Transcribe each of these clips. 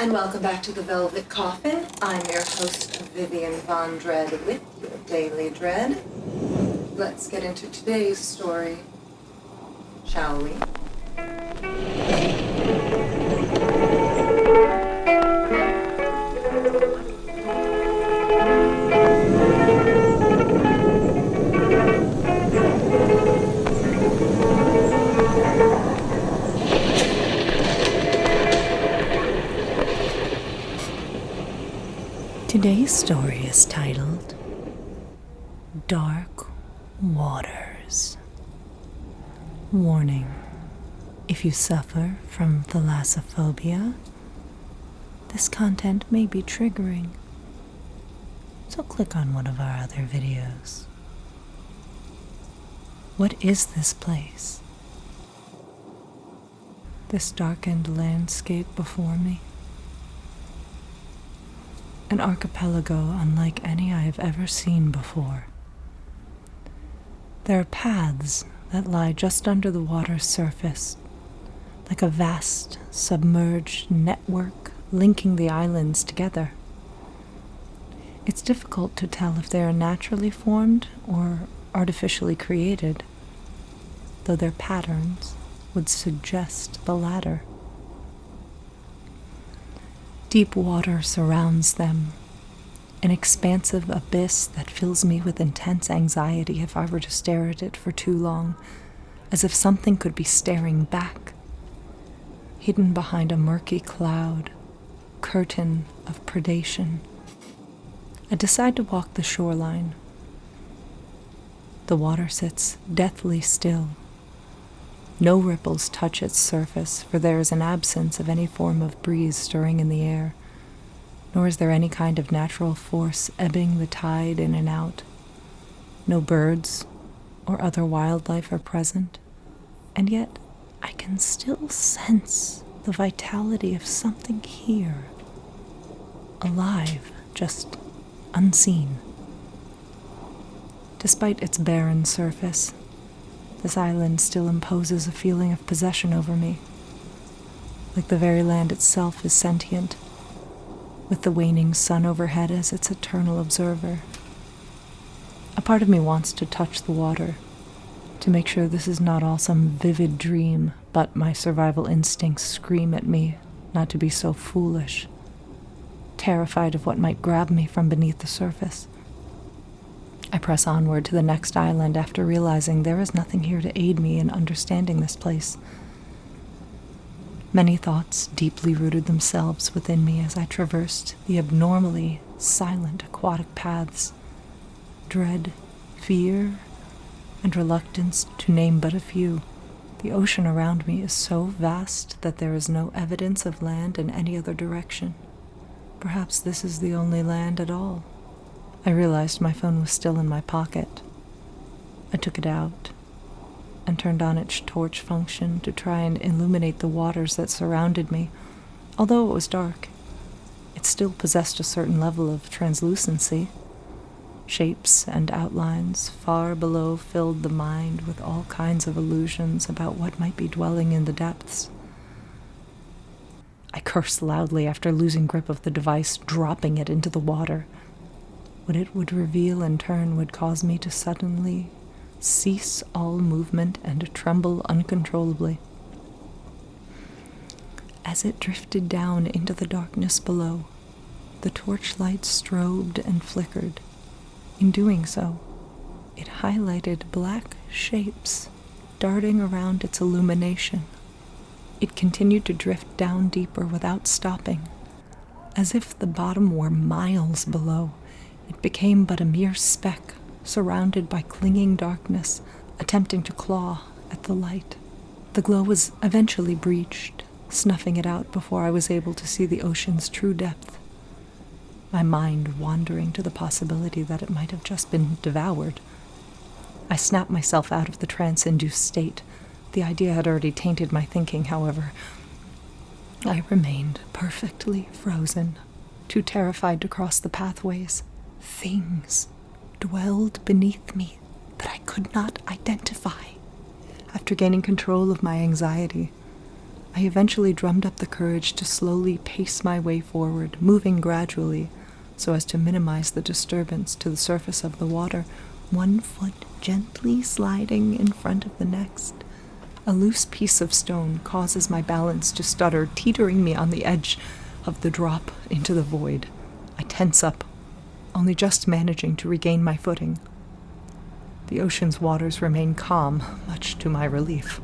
and welcome back to the Velvet Coffin. I'm your host, Vivienne Von Dread, with your Daily Dread. Let's get into today's story, shall we? Today's story is titled Dark Waters. Warning: if you suffer from thalassophobia, this content may be triggering, so click on one of our other videos. What is this place? This darkened landscape before me? An archipelago unlike any I have ever seen before. There are paths that lie just under the water's surface, like a vast, submerged network linking the islands together. It's difficult to tell if they are naturally formed or artificially created, though their patterns would suggest the latter. Deep water surrounds them, an expansive abyss that fills me with intense anxiety if I were to stare at it for too long, as if something could be staring back, hidden behind a murky cloud, curtain of predation. I decide to walk the shoreline. The water sits deathly still. No ripples touch its surface, for there is an absence of any form of breeze stirring in the air, nor is there any kind of natural force ebbing the tide in and out. No birds or other wildlife are present, and yet I can still sense the vitality of something here, alive, just unseen. Despite its barren surface, this island still imposes a feeling of possession over me, like the very land itself is sentient, with the waning sun overhead as its eternal observer. A part of me wants to touch the water, to make sure this is not all some vivid dream, but my survival instincts scream at me not to be so foolish, terrified of what might grab me from beneath the surface. I press onward to the next island after realizing there is nothing here to aid me in understanding this place. Many thoughts deeply rooted themselves within me as I traversed the abnormally silent aquatic paths. Dread, fear, and reluctance, to name but a few. The ocean around me is so vast that there is no evidence of land in any other direction. Perhaps this is the only land at all. I realized my phone was still in my pocket. I took it out and turned on its torch function to try and illuminate the waters that surrounded me. Although it was dark, it still possessed a certain level of translucency. Shapes and outlines far below filled the mind with all kinds of illusions about what might be dwelling in the depths. I cursed loudly after losing grip of the device, dropping it into the water. What it would reveal in turn would cause me to suddenly cease all movement and to tremble uncontrollably. As it drifted down into the darkness below, the torchlight strobed and flickered. In doing so, it highlighted black shapes darting around its illumination. It continued to drift down deeper without stopping, as if the bottom were miles below. It became but a mere speck, surrounded by clinging darkness, attempting to claw at the light. The glow was eventually breached, snuffing it out before I was able to see the ocean's true depth. My mind wandering to the possibility that it might have just been devoured. I snapped myself out of the trance-induced state. The idea had already tainted my thinking, however. I remained perfectly frozen, too terrified to cross the pathways. Things dwelled beneath me that I could not identify. After gaining control of my anxiety, I eventually drummed up the courage to slowly pace my way forward, moving gradually so as to minimize the disturbance to the surface of the water, one foot gently sliding in front of the next. A loose piece of stone causes my balance to stutter, teetering me on the edge of the drop into the void. I tense up, only just managing to regain my footing. The ocean's waters remain calm, much to my relief.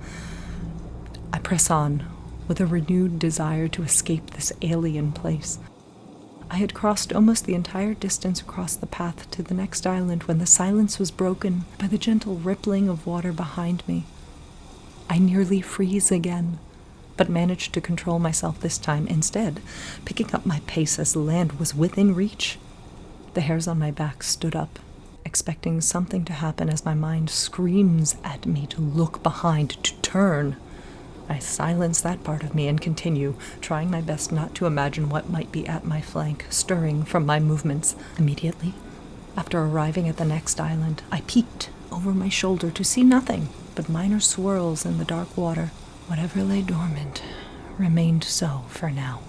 I press on, with a renewed desire to escape this alien place. I had crossed almost the entire distance across the path to the next island when the silence was broken by the gentle rippling of water behind me. I nearly freeze again, but managed to control myself this time, instead picking up my pace as the land was within reach. The hairs on my back stood up, expecting something to happen as my mind screams at me to look behind, to turn. I silence that part of me and continue, trying my best not to imagine what might be at my flank, stirring from my movements. Immediately, after arriving at the next island, I peeked over my shoulder to see nothing but minor swirls in the dark water. Whatever lay dormant remained so for now.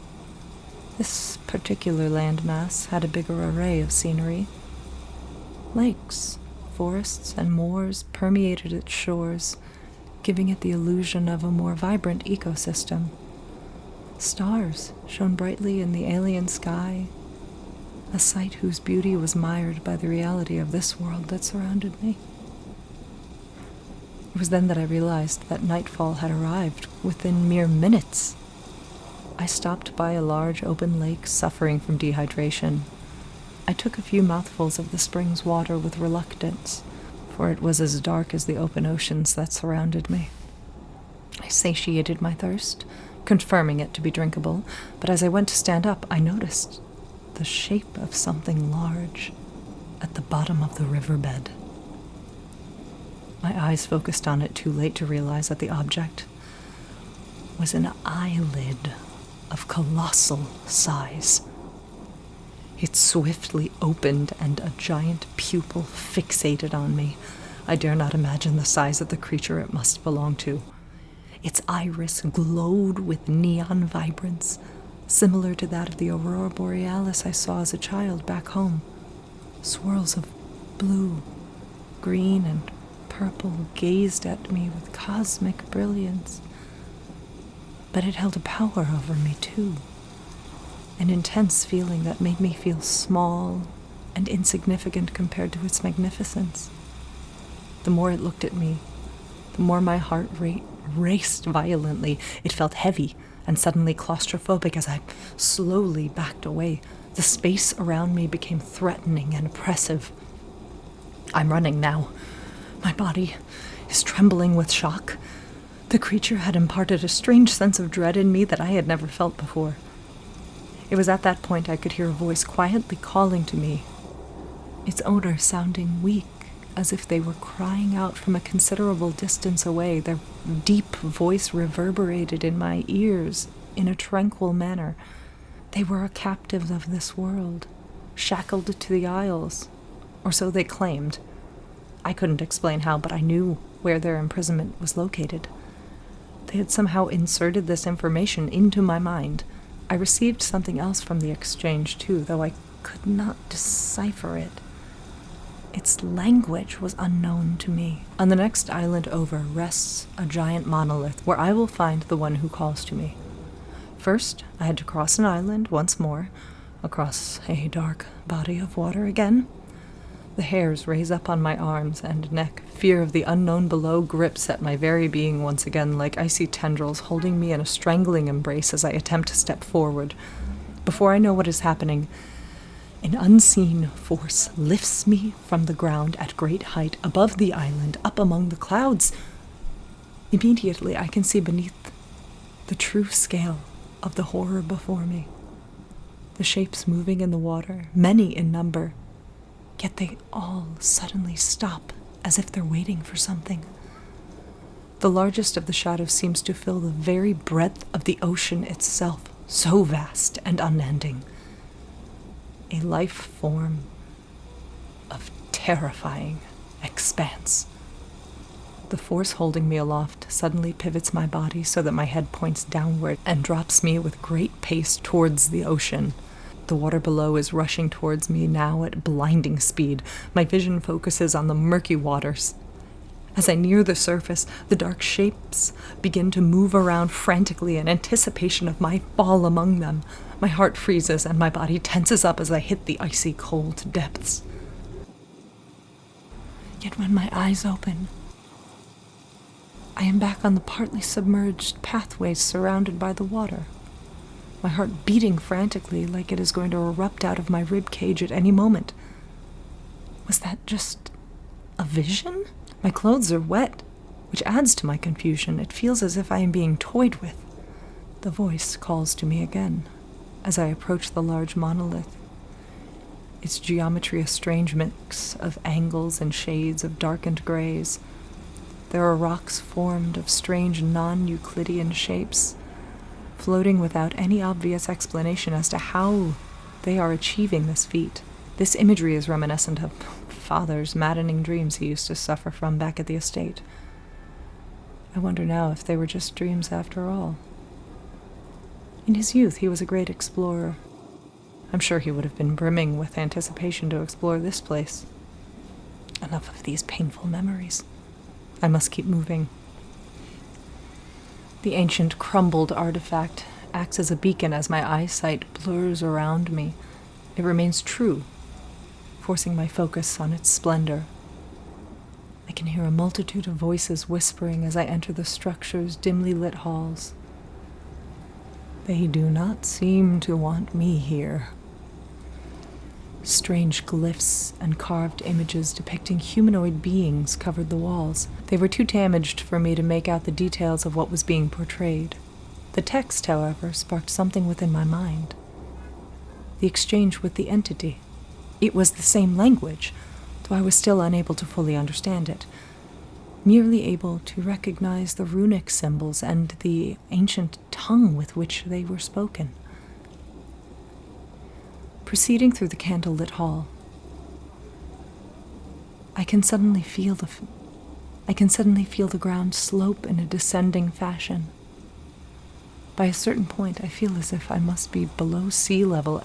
This particular landmass had a bigger array of scenery. Lakes, forests, and moors permeated its shores, giving it the illusion of a more vibrant ecosystem. Stars shone brightly in the alien sky, a sight whose beauty was mired by the reality of this world that surrounded me. It was then that I realized that nightfall had arrived within mere minutes. I stopped by a large open lake, suffering from dehydration. I took a few mouthfuls of the spring's water with reluctance, for it was as dark as the open oceans that surrounded me. I satiated my thirst, confirming it to be drinkable, but as I went to stand up, I noticed the shape of something large at the bottom of the riverbed. My eyes focused on it too late to realize that the object was an eyelid of colossal size. It swiftly opened, and a giant pupil fixated on me. I dare not imagine the size of the creature it must belong to. Its iris glowed with neon vibrance, similar to that of the aurora borealis I saw as a child back home. Swirls of blue, green, and purple gazed at me with cosmic brilliance. But it held a power over me, too. An intense feeling that made me feel small and insignificant compared to its magnificence. The more it looked at me, the more my heart rate raced violently. It felt heavy and suddenly claustrophobic as I slowly backed away. The space around me became threatening and oppressive. I'm running now. My body is trembling with shock. The creature had imparted a strange sense of dread in me that I had never felt before. It was at that point I could hear a voice quietly calling to me, its owner sounding weak, as if they were crying out from a considerable distance away. Their deep voice reverberated in my ears in a tranquil manner. They were a captive of this world, shackled to the Isles, or so they claimed. I couldn't explain how, but I knew where their imprisonment was located. They had somehow inserted this information into my mind. I received something else from the exchange, too, though I could not decipher it. Its language was unknown to me. On the next island over rests a giant monolith where I will find the one who calls to me. First, I had to cross an island once more, across a dark body of water again. The hairs raise up on my arms and neck. Fear of the unknown below grips at my very being once again, like icy tendrils holding me in a strangling embrace as I attempt to step forward. Before I know what is happening, an unseen force lifts me from the ground at great height above the island, up among the clouds. Immediately, I can see beneath the true scale of the horror before me. The shapes moving in the water, many in number, yet they all suddenly stop, as if they're waiting for something. The largest of the shadows seems to fill the very breadth of the ocean itself, so vast and unending. A life form of terrifying expanse. The force holding me aloft suddenly pivots my body so that my head points downward and drops me with great pace towards the ocean. The water below is rushing towards me now at blinding speed. My vision focuses on the murky waters. As I near the surface, the dark shapes begin to move around frantically in anticipation of my fall among them. My heart freezes and my body tenses up as I hit the icy cold depths. Yet when my eyes open, I am back on the partly submerged pathways surrounded by the water, my heart beating frantically like it is going to erupt out of my rib cage at any moment. Was that just a vision? My clothes are wet, which adds to my confusion. It feels as if I am being toyed with. The voice calls to me again as I approach the large monolith. Its geometry a strange mix of angles and shades of darkened grays. There are rocks formed of strange non-Euclidean shapes, floating without any obvious explanation as to how they are achieving this feat. This imagery is reminiscent of Father's maddening dreams he used to suffer from back at the estate. I wonder now if they were just dreams after all. In his youth, he was a great explorer. I'm sure he would have been brimming with anticipation to explore this place. Enough of these painful memories. I must keep moving. The ancient crumbled artifact acts as a beacon as my eyesight blurs around me. It remains true, forcing my focus on its splendor. I can hear a multitude of voices whispering as I enter the structure's dimly lit halls. They do not seem to want me here. Strange glyphs and carved images depicting humanoid beings covered the walls. They were too damaged for me to make out the details of what was being portrayed. The text, however, sparked something within my mind. The exchange with the entity. It was the same language, though I was still unable to fully understand it, merely able to recognize the runic symbols and the ancient tongue with which they were spoken. Proceeding through the candle-lit hall, I can suddenly feel the ground slope in a descending fashion. By a certain point, I feel as if I must be below sea level,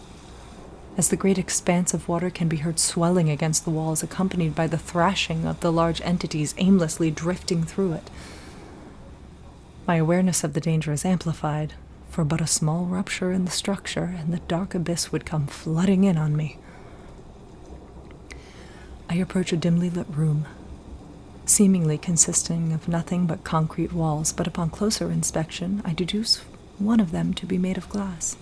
as the great expanse of water can be heard swelling against the walls, accompanied by the thrashing of the large entities aimlessly drifting through it. My awareness of the danger is amplified, for but a small rupture in the structure, and the dark abyss would come flooding in on me. I approach a dimly lit room, seemingly consisting of nothing but concrete walls, but upon closer inspection, I deduce one of them to be made of glass.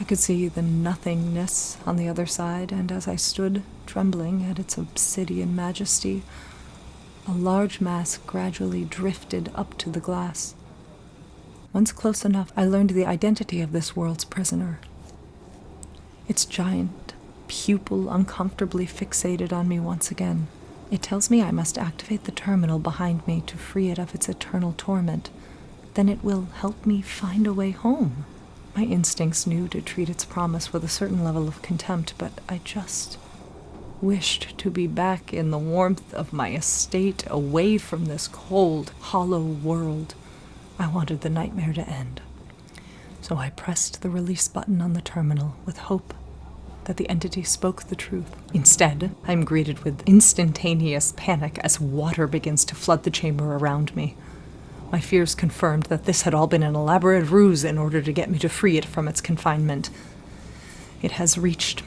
I could see the nothingness on the other side, and as I stood trembling at its obsidian majesty, a large mass gradually drifted up to the glass. Once close enough, I learned the identity of this world's prisoner. Its giant pupil uncomfortably fixated on me once again. It tells me I must activate the terminal behind me to free it of its eternal torment. Then it will help me find a way home. My instincts knew to treat its promise with a certain level of contempt, but I just wished to be back in the warmth of my estate, away from this cold, hollow world. I wanted the nightmare to end. So I pressed the release button on the terminal with hope that the entity spoke the truth. Instead, I am greeted with instantaneous panic as water begins to flood the chamber around me. My fears confirmed that this had all been an elaborate ruse in order to get me to free it from its confinement. It has reached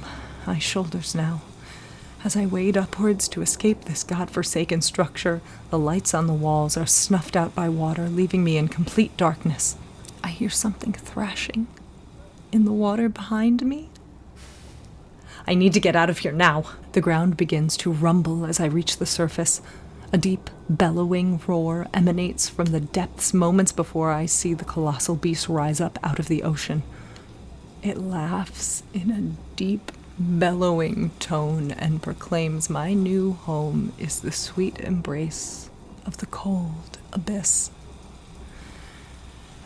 my shoulders now. As I wade upwards to escape this godforsaken structure, the lights on the walls are snuffed out by water, leaving me in complete darkness. I hear something thrashing in the water behind me. I need to get out of here now. The ground begins to rumble as I reach the surface. A deep, bellowing roar emanates from the depths moments before I see the colossal beast rise up out of the ocean. It laughs in a deep, bellowing tone and proclaims my new home is the sweet embrace of the cold abyss.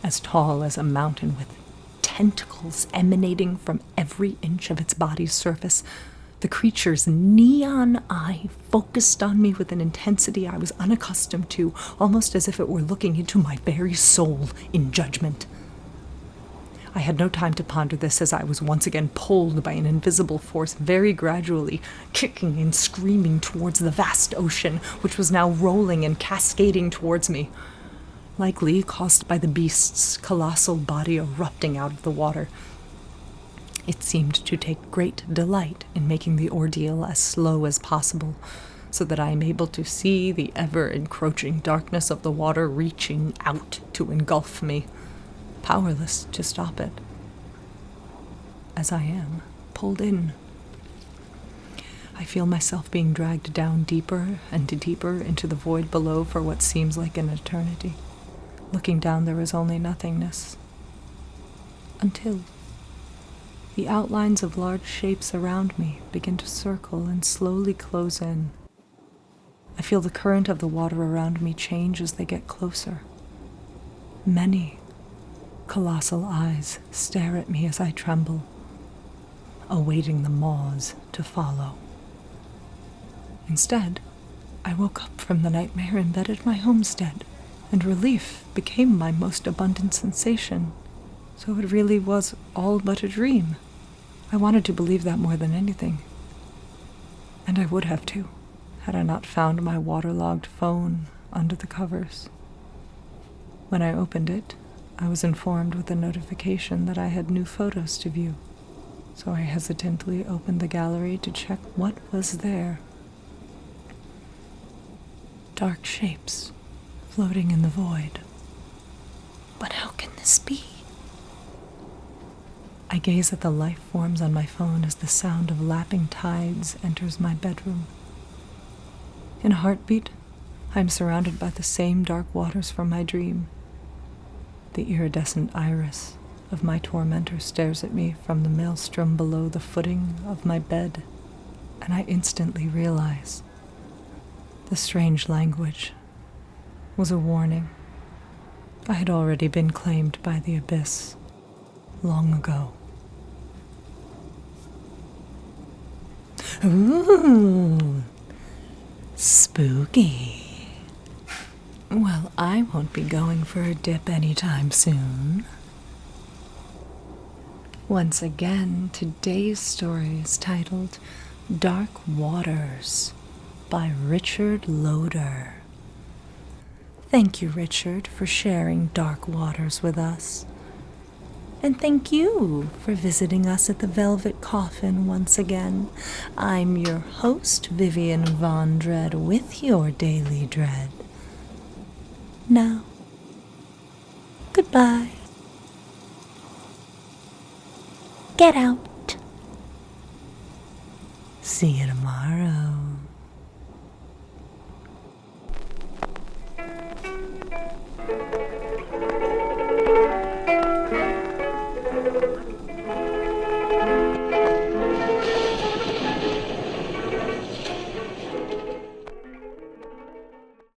As tall as a mountain, with tentacles emanating from every inch of its body's surface, The creature's neon eye focused on me with an intensity I was unaccustomed to, almost as if it were looking into my very soul in judgment. I had no time to ponder this as I was once again pulled by an invisible force very gradually, kicking and screaming towards the vast ocean, which was now rolling and cascading towards me, likely caused by the beast's colossal body erupting out of the water. It seemed to take great delight in making the ordeal as slow as possible, so that I am able to see the ever-encroaching darkness of the water reaching out to engulf me, powerless to stop it, as I am pulled in. I feel myself being dragged down deeper and deeper into the void below for what seems like an eternity. Looking down, there is only nothingness. Until the outlines of large shapes around me begin to circle and slowly close in. I feel the current of the water around me change as they get closer. Many colossal eyes stare at me as I tremble, awaiting the maws to follow. Instead, I woke up from the nightmare in bed at my homestead, and relief became my most abundant sensation. So it really was all but a dream. I wanted to believe that more than anything. And I would have too, had I not found my waterlogged phone under the covers. When I opened it, I was informed with a notification that I had new photos to view, so I hesitantly opened the gallery to check what was there. Dark shapes floating in the void. But how can this be? I gaze at the life forms on my phone as the sound of lapping tides enters my bedroom. In a heartbeat, I am surrounded by the same dark waters from my dream. The iridescent iris of my tormentor stares at me from the maelstrom below the footing of my bed, and I instantly realize the strange language was a warning. I had already been claimed by the abyss long ago. Ooh, spooky. Well, I won't be going for a dip anytime soon. Once again, today's story is titled Dark Waters by Richard Loader. Thank you, Richard, for sharing Dark Waters with us. And thank you for visiting us at the Velvet Coffin once again. I'm your host, Vivienne Von Dread, with your Daily Dread. Now, goodbye. Get out. See you tomorrow.